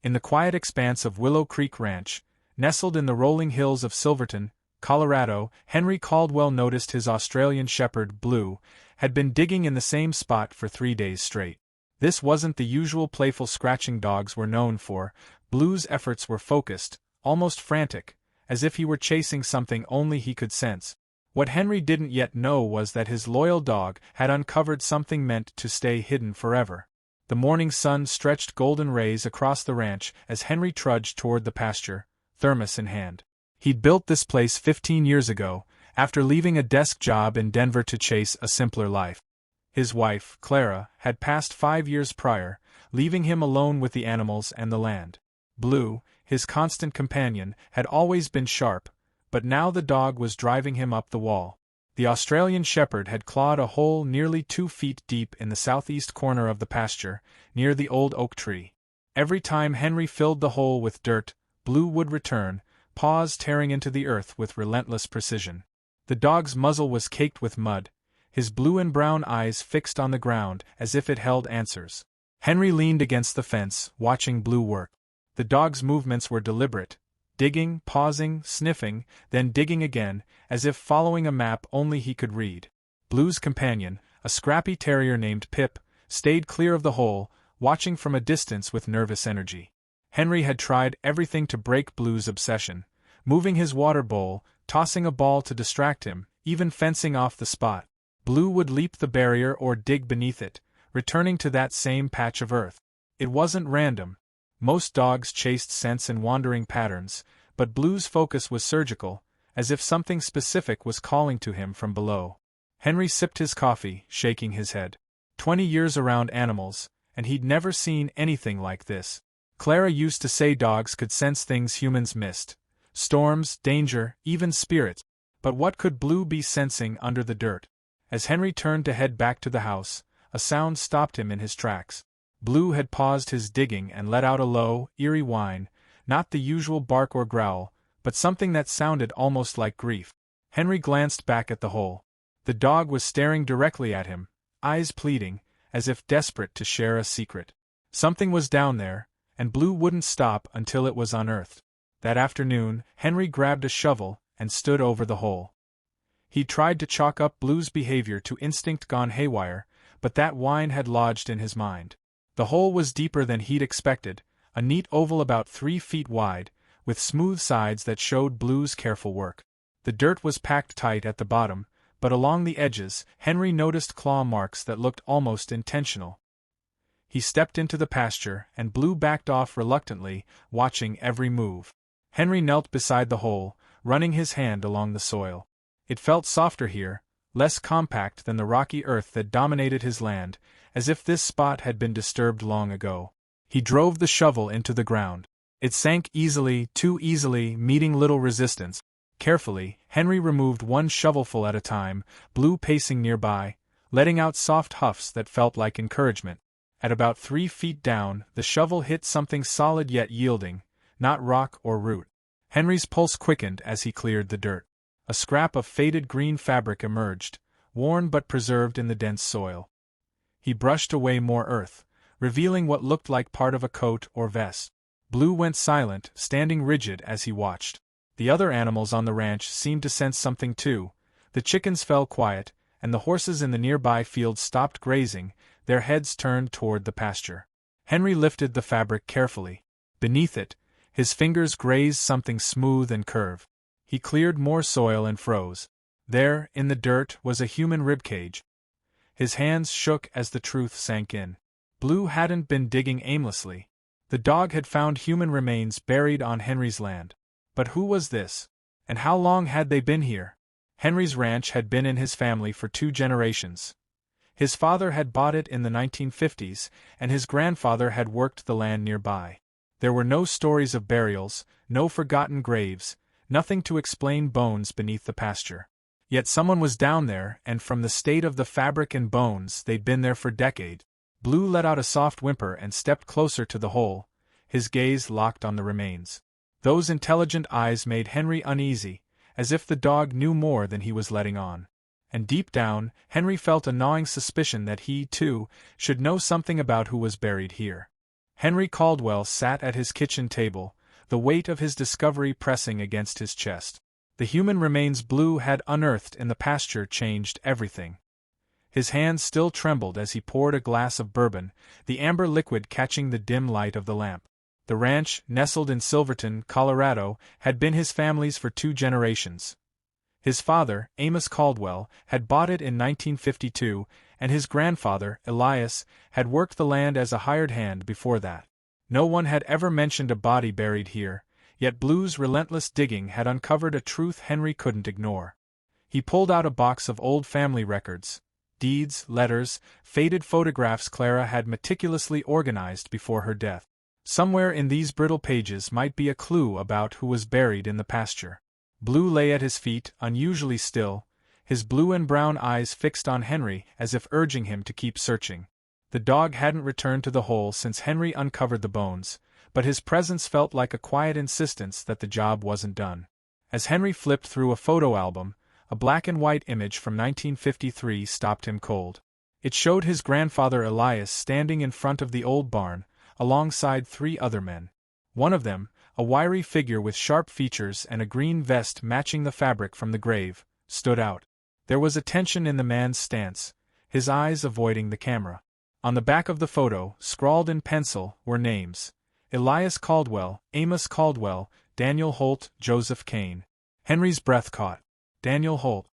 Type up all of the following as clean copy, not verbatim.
In the quiet expanse of Willow Creek Ranch, nestled in the rolling hills of Silverton, Colorado, Henry Caldwell noticed his Australian shepherd, Blue, had been digging in the same spot for 3 days straight. This wasn't the usual playful scratching dogs were known for. Blue's efforts were focused, almost frantic, as if he were chasing something only he could sense. What Henry didn't yet know was that his loyal dog had uncovered something meant to stay hidden forever. The morning sun stretched golden rays across the ranch as Henry trudged toward the pasture, thermos in hand. He'd built this place 15 years ago, after leaving a desk job in Denver to chase a simpler life. His wife, Clara, had passed 5 years prior, leaving him alone with the animals and the land. Blue, his constant companion, had always been sharp, but now the dog was driving him up the wall. The Australian shepherd had clawed a hole nearly 2 feet deep in the southeast corner of the pasture, near the old oak tree. Every time Henry filled the hole with dirt, Blue would return, paws tearing into the earth with relentless precision. The dog's muzzle was caked with mud, his blue and brown eyes fixed on the ground as if it held answers. Henry leaned against the fence, watching Blue work. The dog's movements were deliberate, digging, pausing, sniffing, then digging again, as if following a map only he could read. Blue's companion, a scrappy terrier named Pip, stayed clear of the hole, watching from a distance with nervous energy. Henry had tried everything to break Blue's obsession, moving his water bowl, tossing a ball to distract him, even fencing off the spot. Blue would leap the barrier or dig beneath it, returning to that same patch of earth. It wasn't random. Most dogs chased scents in wandering patterns, but Blue's focus was surgical, as if something specific was calling to him from below. Henry sipped his coffee, shaking his head. 20 years around animals, and he'd never seen anything like this. Clara used to say dogs could sense things humans missed. Storms, danger, even spirits. But what could Blue be sensing under the dirt? As Henry turned to head back to the house, a sound stopped him in his tracks. Blue had paused his digging and let out a low, eerie whine, not the usual bark or growl, but something that sounded almost like grief. Henry glanced back at the hole. The dog was staring directly at him, eyes pleading, as if desperate to share a secret. Something was down there, and Blue wouldn't stop until it was unearthed. That afternoon, Henry grabbed a shovel and stood over the hole. He tried to chalk up Blue's behavior to instinct gone haywire, but that whine had lodged in his mind. The hole was deeper than he'd expected, a neat oval about 3 feet wide, with smooth sides that showed Blue's careful work. The dirt was packed tight at the bottom, but along the edges, Henry noticed claw marks that looked almost intentional. He stepped into the pasture, and Blue backed off reluctantly, watching every move. Henry knelt beside the hole, running his hand along the soil. It felt softer here, less compact than the rocky earth that dominated his land, as if this spot had been disturbed long ago. He drove the shovel into the ground. It sank easily, too easily, meeting little resistance. Carefully, Henry removed one shovelful at a time, Blue pacing nearby, letting out soft huffs that felt like encouragement. At about 3 feet down, the shovel hit something solid yet yielding, not rock or root. Henry's pulse quickened as he cleared the dirt. A scrap of faded green fabric emerged, worn but preserved in the dense soil. He brushed away more earth, revealing what looked like part of a coat or vest. Blue went silent, standing rigid as he watched. The other animals on the ranch seemed to sense something too. The chickens fell quiet, and the horses in the nearby field stopped grazing, their heads turned toward the pasture. Henry lifted the fabric carefully. Beneath it, his fingers grazed something smooth and curved. He cleared more soil and froze. There, in the dirt, was a human ribcage. His hands shook as the truth sank in. Blue hadn't been digging aimlessly. The dog had found human remains buried on Henry's land. But who was this? And how long had they been here? Henry's ranch had been in his family for 2 generations. His father had bought it in the 1950s, and his grandfather had worked the land nearby. There were no stories of burials, no forgotten graves, nothing to explain bones beneath the pasture. Yet someone was down there, and from the state of the fabric and bones, they'd been there for decades. Blue let out a soft whimper and stepped closer to the hole, his gaze locked on the remains. Those intelligent eyes made Henry uneasy, as if the dog knew more than he was letting on. And deep down, Henry felt a gnawing suspicion that he, too, should know something about who was buried here. Henry Caldwell sat at his kitchen table, the weight of his discovery pressing against his chest. The human remains Blue had unearthed in the pasture changed everything. His hands still trembled as he poured a glass of bourbon, the amber liquid catching the dim light of the lamp. The ranch, nestled in Silverton, Colorado, had been his family's for 2 generations. His father, Amos Caldwell, had bought it in 1952, and his grandfather, Elias, had worked the land as a hired hand before that. No one had ever mentioned a body buried here, yet Blue's relentless digging had uncovered a truth Henry couldn't ignore. He pulled out a box of old family records, deeds, letters, faded photographs Clara had meticulously organized before her death. Somewhere in these brittle pages might be a clue about who was buried in the pasture. Blue lay at his feet, unusually still, his blue and brown eyes fixed on Henry as if urging him to keep searching. The dog hadn't returned to the hole since Henry uncovered the bones, but his presence felt like a quiet insistence that the job wasn't done. As Henry flipped through a photo album, a black and white image from 1953 stopped him cold. It showed his grandfather Elias standing in front of the old barn, alongside 3 other men. One of them, a wiry figure with sharp features and a green vest matching the fabric from the grave, stood out. There was a tension in the man's stance, his eyes avoiding the camera. On the back of the photo, scrawled in pencil, were names: Elias Caldwell, Amos Caldwell, Daniel Holt, Joseph Kane. Henry's breath caught. Daniel Holt.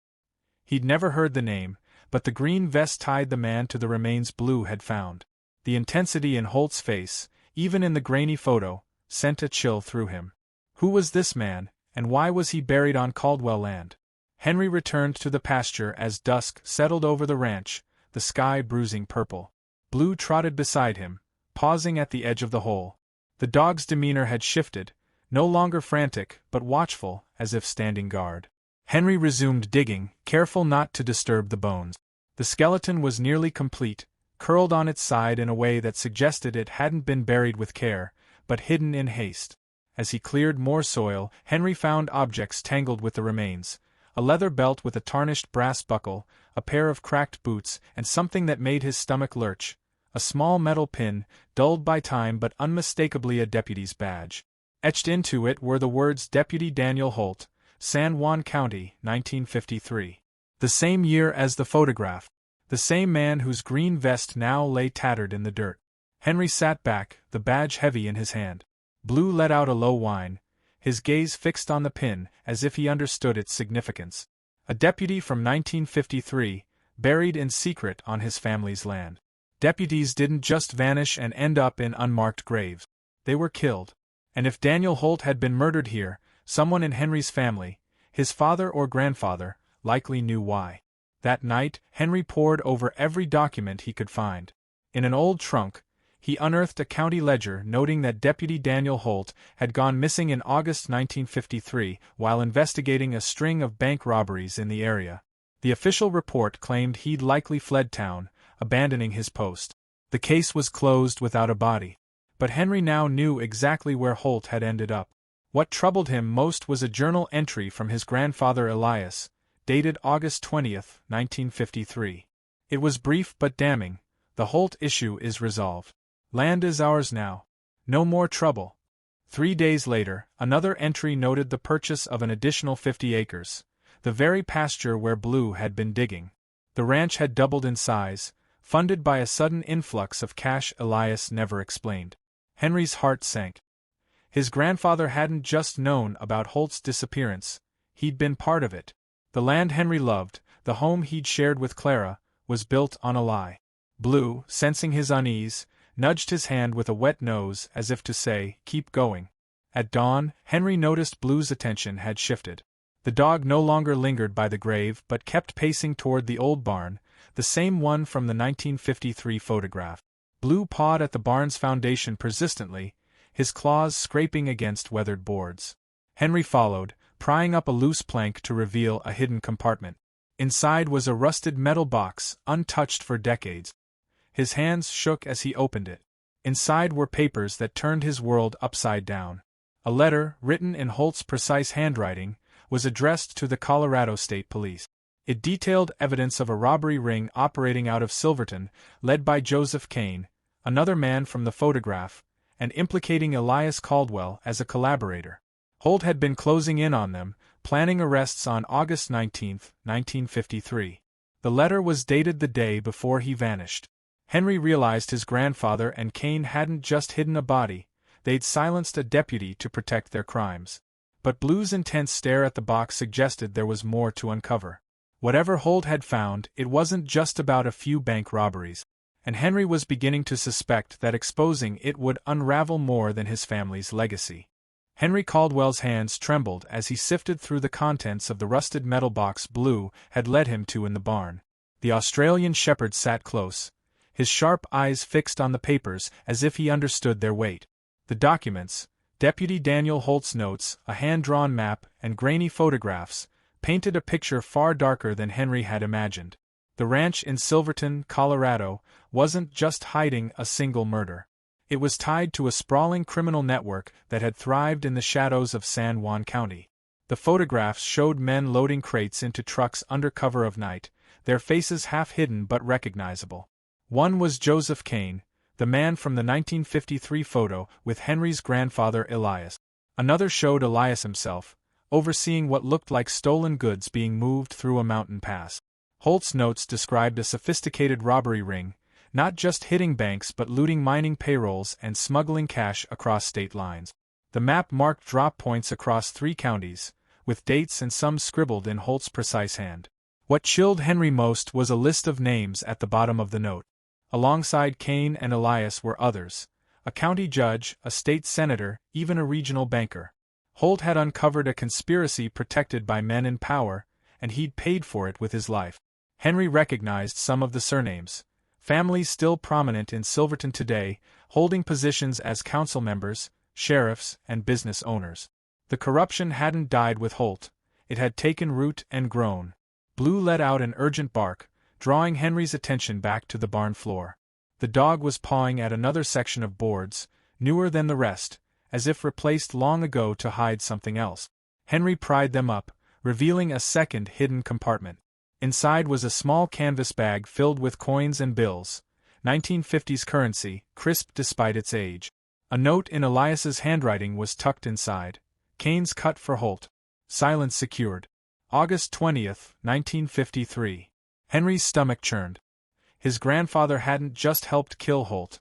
He'd never heard the name, but the green vest tied the man to the remains Blue had found. The intensity in Holt's face, even in the grainy photo, sent a chill through him. Who was this man, and why was he buried on Caldwell land? Henry returned to the pasture as dusk settled over the ranch, the sky bruising purple. Blue trotted beside him, pausing at the edge of the hole. The dog's demeanor had shifted, no longer frantic but watchful, as if standing guard. Henry resumed digging, careful not to disturb the bones. The skeleton was nearly complete, curled on its side in a way that suggested it hadn't been buried with care, but hidden in haste. As he cleared more soil, Henry found objects tangled with the remains: a leather belt with a tarnished brass buckle, a pair of cracked boots, and something that made his stomach lurch: a small metal pin, dulled by time but unmistakably a deputy's badge. Etched into it were the words Deputy Daniel Holt, San Juan County, 1953. The same year as the photograph. The same man whose green vest now lay tattered in the dirt. Henry sat back, the badge heavy in his hand. Blue let out a low whine, his gaze fixed on the pin as if he understood its significance. A deputy from 1953, buried in secret on his family's land. Deputies didn't just vanish and end up in unmarked graves. They were killed. And if Daniel Holt had been murdered here, someone in Henry's family, his father or grandfather, likely knew why. That night, Henry pored over every document he could find. In an old trunk, he unearthed a county ledger noting that Deputy Daniel Holt had gone missing in August 1953 while investigating a string of bank robberies in the area. The official report claimed he'd likely fled town, abandoning his post. The case was closed without a body. But Henry now knew exactly where Holt had ended up. What troubled him most was a journal entry from his grandfather Elias, dated August 20, 1953. It was brief but damning. The Holt issue is resolved. Land is ours now. No more trouble. 3 days later, another entry noted the purchase of an additional 50 acres, the very pasture where Blue had been digging. The ranch had doubled in size, funded by a sudden influx of cash Elias never explained. Henry's heart sank. His grandfather hadn't just known about Holt's disappearance, he'd been part of it. The land Henry loved, the home he'd shared with Clara, was built on a lie. Blue, sensing his unease, nudged his hand with a wet nose as if to say, "Keep going." At dawn, Henry noticed Blue's attention had shifted. The dog no longer lingered by the grave but kept pacing toward the old barn, the same one from the 1953 photograph. Blue pawed at the barn's foundation persistently, his claws scraping against weathered boards. Henry followed, prying up a loose plank to reveal a hidden compartment. Inside was a rusted metal box, untouched for decades. His hands shook as he opened it. Inside were papers that turned his world upside down. A letter, written in Holt's precise handwriting, was addressed to the Colorado State Police. It detailed evidence of a robbery ring operating out of Silverton, led by Joseph Kane, another man from the photograph, and implicating Elias Caldwell as a collaborator. Holt had been closing in on them, planning arrests on August 19, 1953. The letter was dated the day before he vanished. Henry realized his grandfather and Kane hadn't just hidden a body, they'd silenced a deputy to protect their crimes. But Blue's intense stare at the box suggested there was more to uncover. Whatever Holt had found, it wasn't just about a few bank robberies, and Henry was beginning to suspect that exposing it would unravel more than his family's legacy. Henry Caldwell's hands trembled as he sifted through the contents of the rusted metal box Blue had led him to in the barn. The Australian shepherd sat close, his sharp eyes fixed on the papers as if he understood their weight. The documents, Deputy Daniel Holt's notes, a hand-drawn map, and grainy photographs, painted a picture far darker than Henry had imagined. The ranch in Silverton, Colorado, wasn't just hiding a single murder. It was tied to a sprawling criminal network that had thrived in the shadows of San Juan County. The photographs showed men loading crates into trucks under cover of night, their faces half hidden but recognizable. One was Joseph Kane, the man from the 1953 photo with Henry's grandfather Elias. Another showed Elias himself, overseeing what looked like stolen goods being moved through a mountain pass. Holt's notes described a sophisticated robbery ring, not just hitting banks but looting mining payrolls and smuggling cash across state lines. The map marked drop points across 3 counties, with dates and some scribbled in Holt's precise hand. What chilled Henry most was a list of names at the bottom of the note. Alongside Kane and Elias were others, a county judge, a state senator, even a regional banker. Holt had uncovered a conspiracy protected by men in power, and he'd paid for it with his life. Henry recognized some of the surnames, families still prominent in Silverton today, holding positions as council members, sheriffs, and business owners. The corruption hadn't died with Holt, it had taken root and grown. Blue let out an urgent bark, drawing Henry's attention back to the barn floor. The dog was pawing at another section of boards, newer than the rest, as if replaced long ago to hide something else. Henry pried them up, revealing a second hidden compartment. Inside was a small canvas bag filled with coins and bills, 1950s currency, crisp despite its age. A note in Elias's handwriting was tucked inside. Kane's cut for Holt. Silence secured. August 20th, 1953. Henry's stomach churned. His grandfather hadn't just helped kill Holt.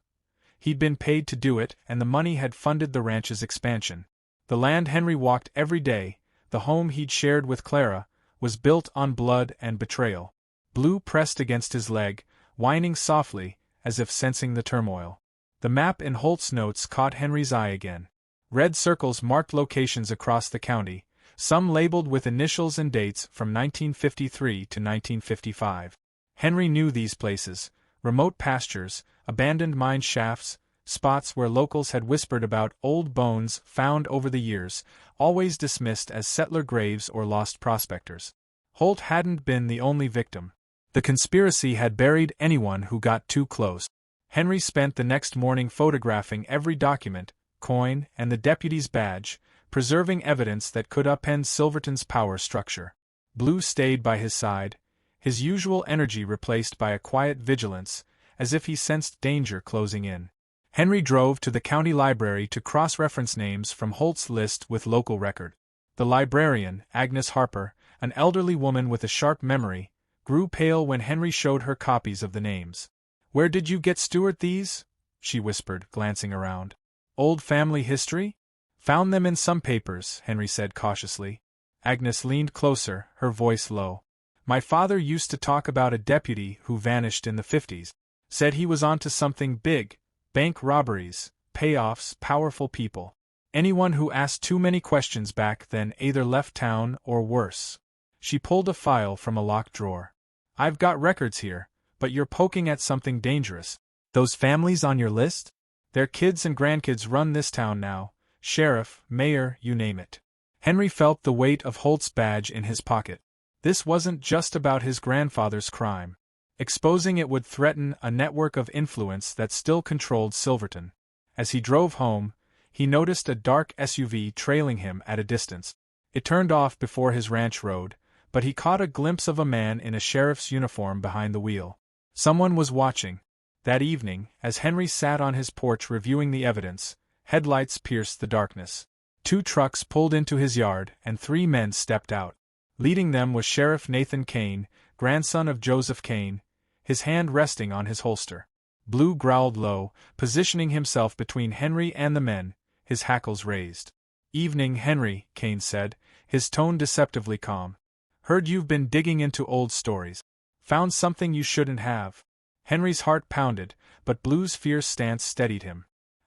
He'd been paid to do it, and the money had funded the ranch's expansion. The land Henry walked every day, the home he'd shared with Clara, was built on blood and betrayal. Blue pressed against his leg, whining softly, as if sensing the turmoil. The map in Holt's notes caught Henry's eye again. Red circles marked locations across the county, some labeled with initials and dates from 1953 to 1955. Henry knew these places, remote pastures, abandoned mine shafts, spots where locals had whispered about old bones found over the years, always dismissed as settler graves or lost prospectors. Holt hadn't been the only victim. The conspiracy had buried anyone who got too close. Henry spent the next morning photographing every document, coin, and the deputy's badge, preserving evidence that could upend Silverton's power structure. Blue stayed by his side, his usual energy replaced by a quiet vigilance, as if he sensed danger closing in. Henry drove to the county library to cross-reference names from Holt's list with local record. The librarian, Agnes Harper, an elderly woman with a sharp memory, grew pale when Henry showed her copies of the names. "Where did you get Stuart these?" she whispered, glancing around. "Old family history?" "Found them in some papers," Henry said cautiously. Agnes leaned closer, her voice low. "My father used to talk about a deputy who vanished in the 50s. Said he was onto something big. Bank robberies, payoffs, powerful people. Anyone who asked too many questions back then either left town or worse." She pulled a file from a locked drawer. "I've got records here, but you're poking at something dangerous. Those families on your list? Their kids and grandkids run this town now, sheriff, mayor, you name it." Henry felt the weight of Holt's badge in his pocket. This wasn't just about his grandfather's crime. Exposing it would threaten a network of influence that still controlled Silverton. As he drove home, he noticed a dark SUV trailing him at a distance. It turned off before his ranch road, but he caught a glimpse of a man in a sheriff's uniform behind the wheel. Someone was watching. That evening, as Henry sat on his porch reviewing the evidence, Headlights pierced the darkness. 2 trucks pulled into his yard and 3 men stepped out. Leading them was Sheriff Nathan Kane, grandson of Joseph Kane, his hand resting on his holster. Blue growled low, positioning himself between Henry and the men, his hackles raised. "Evening, Henry," Kane said, his tone deceptively calm. "Heard you've been digging into old stories. Found something you shouldn't have." Henry's heart pounded, but Blue's fierce stance steadied him.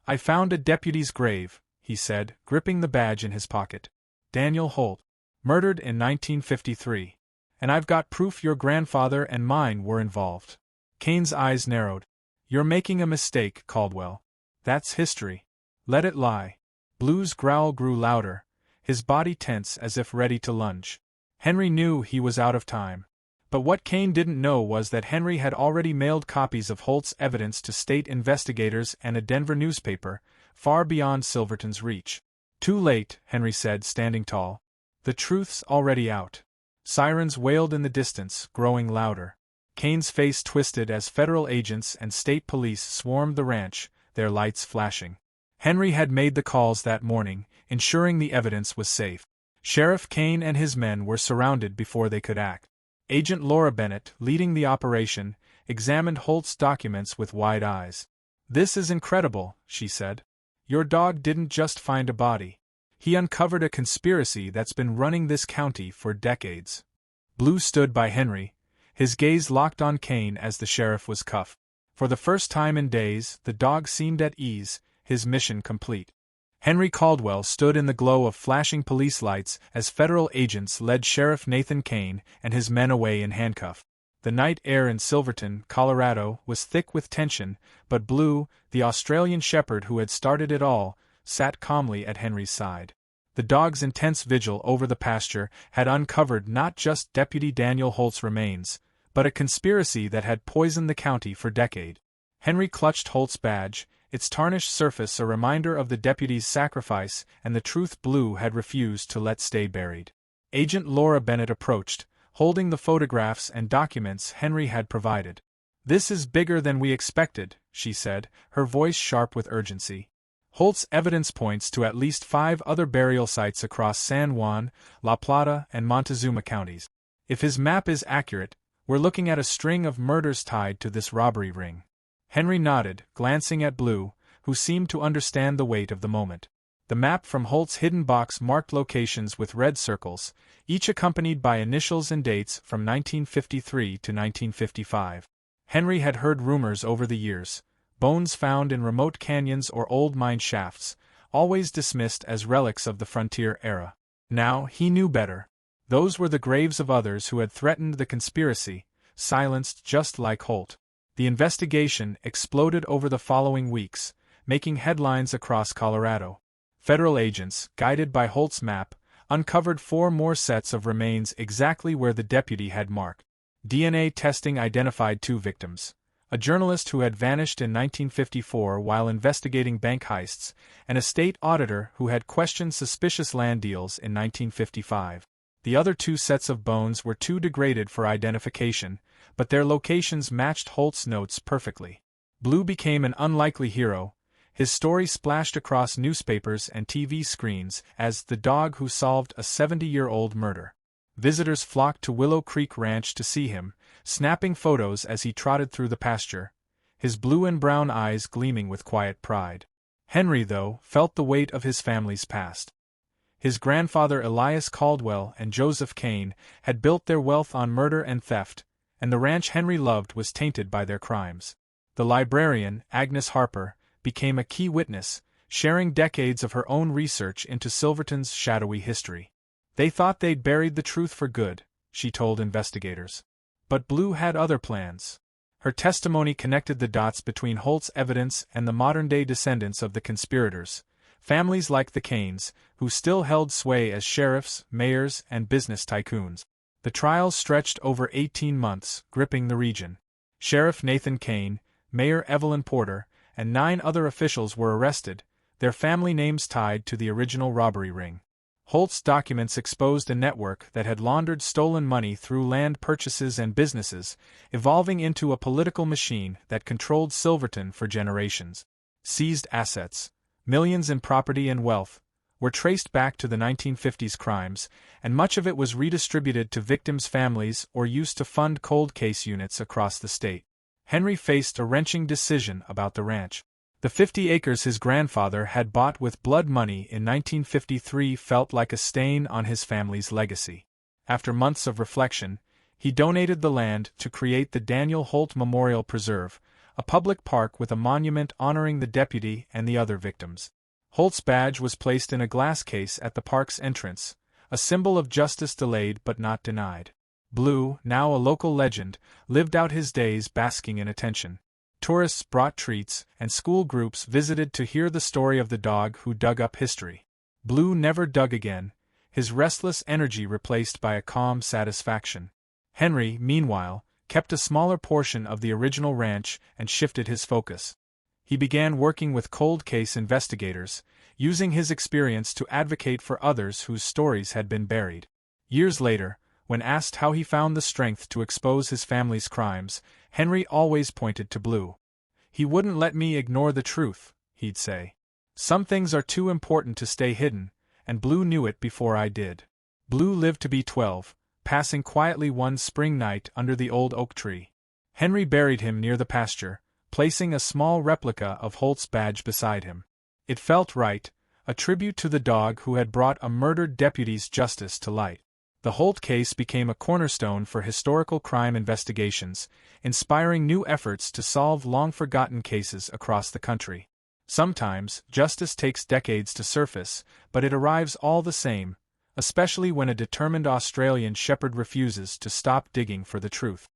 "I found a deputy's grave," he said, gripping the badge in his pocket. "Daniel Holt. Murdered in 1953. And I've got proof your grandfather and mine were involved." Kane's eyes narrowed. "You're making a mistake, Caldwell. That's history. Let it lie." Blue's growl grew louder, his body tense as if ready to lunge. Henry knew he was out of time. But what Kane didn't know was that Henry had already mailed copies of Holt's evidence to state investigators and a Denver newspaper, far beyond Silverton's reach. "Too late," Henry said, standing tall. "The truth's already out." Sirens wailed in the distance, growing louder. Kane's face twisted as federal agents and state police swarmed the ranch, their lights flashing. Henry had made the calls that morning, ensuring the evidence was safe. Sheriff Kane and his men were surrounded before they could act. Agent Laura Bennett, leading the operation, examined Holt's documents with wide eyes. "This is incredible," she said. "Your dog didn't just find a body. He uncovered a conspiracy that's been running this county for decades." Blue stood by Henry, his gaze locked on Kane as the sheriff was cuffed. For the first time in days, the dog seemed at ease, his mission complete. Henry Caldwell stood in the glow of flashing police lights as federal agents led Sheriff Nathan Kane and his men away in handcuffs. The night air in Silverton, Colorado, was thick with tension, but Blue, the Australian shepherd who had started it all, sat calmly at Henry's side. The dog's intense vigil over the pasture had uncovered not just Deputy Daniel Holt's remains, but a conspiracy that had poisoned the county for decades. Henry clutched Holt's badge, its tarnished surface a reminder of the deputy's sacrifice and the truth Blue had refused to let stay buried. Agent Laura Bennett approached, holding the photographs and documents Henry had provided. "This is bigger than we expected," she said, her voice sharp with urgency. "Holt's evidence points to at least 5 other burial sites across San Juan, La Plata, and Montezuma counties. If his map is accurate, we're looking at a string of murders tied to this robbery ring." Henry nodded, glancing at Blue, who seemed to understand the weight of the moment. The map from Holt's hidden box marked locations with red circles, each accompanied by initials and dates from 1953 to 1955. Henry had heard rumors over the years, bones found in remote canyons or old mine shafts, always dismissed as relics of the frontier era. Now he knew better. Those were the graves of others who had threatened the conspiracy, silenced just like Holt. The investigation exploded over the following weeks, making headlines across Colorado. Federal agents, guided by Holt's map, uncovered 4 more sets of remains exactly where the deputy had marked. DNA testing identified 2 victims: a journalist who had vanished in 1954 while investigating bank heists, and a state auditor who had questioned suspicious land deals in 1955. The other 2 sets of bones were too degraded for identification, but their locations matched Holt's notes perfectly. Blue became an unlikely hero. His story splashed across newspapers and TV screens as the dog who solved a 70-year-old murder. Visitors flocked to Willow Creek Ranch to see him, snapping photos as he trotted through the pasture, his blue and brown eyes gleaming with quiet pride. Henry, though, felt the weight of his family's past. His grandfather Elias Caldwell and Joseph Kane had built their wealth on murder and theft, and the ranch Henry loved was tainted by their crimes. The librarian, Agnes Harper, became a key witness, sharing decades of her own research into Silverton's shadowy history. "They thought they'd buried the truth for good," she told investigators. But Blue had other plans. Her testimony connected the dots between Holt's evidence and the modern-day descendants of the conspirators, families like the Kanes, who still held sway as sheriffs, mayors, and business tycoons. The trials stretched over 18 months, gripping the region. Sheriff Nathan Kane, Mayor Evelyn Porter, and 9 other officials were arrested, their family names tied to the original robbery ring. Holt's documents exposed a network that had laundered stolen money through land purchases and businesses, evolving into a political machine that controlled Silverton for generations. Seized assets, millions in property and wealth, were traced back to the 1950s crimes, and much of it was redistributed to victims' families or used to fund cold case units across the state. Henry faced a wrenching decision about the ranch. The 50 acres his grandfather had bought with blood money in 1953 felt like a stain on his family's legacy. After months of reflection, he donated the land to create the Daniel Holt Memorial Preserve, a public park with a monument honoring the deputy and the other victims. Holt's badge was placed in a glass case at the park's entrance, a symbol of justice delayed but not denied. Blue, now a local legend, lived out his days basking in attention. Tourists brought treats, and school groups visited to hear the story of the dog who dug up history. Blue never dug again, his restless energy replaced by a calm satisfaction. Henry, meanwhile, kept a smaller portion of the original ranch and shifted his focus. He began working with cold case investigators, using his experience to advocate for others whose stories had been buried. Years later, when asked how he found the strength to expose his family's crimes, Henry always pointed to Blue. "He wouldn't let me ignore the truth," he'd say. "Some things are too important to stay hidden, and Blue knew it before I did." Blue lived to be 12, passing quietly one spring night under the old oak tree. Henry buried him near the pasture, placing a small replica of Holt's badge beside him. It felt right, a tribute to the dog who had brought a murdered deputy's justice to light. The Holt case became a cornerstone for historical crime investigations, inspiring new efforts to solve long-forgotten cases across the country. Sometimes, justice takes decades to surface, but it arrives all the same, especially when a determined Australian shepherd refuses to stop digging for the truth.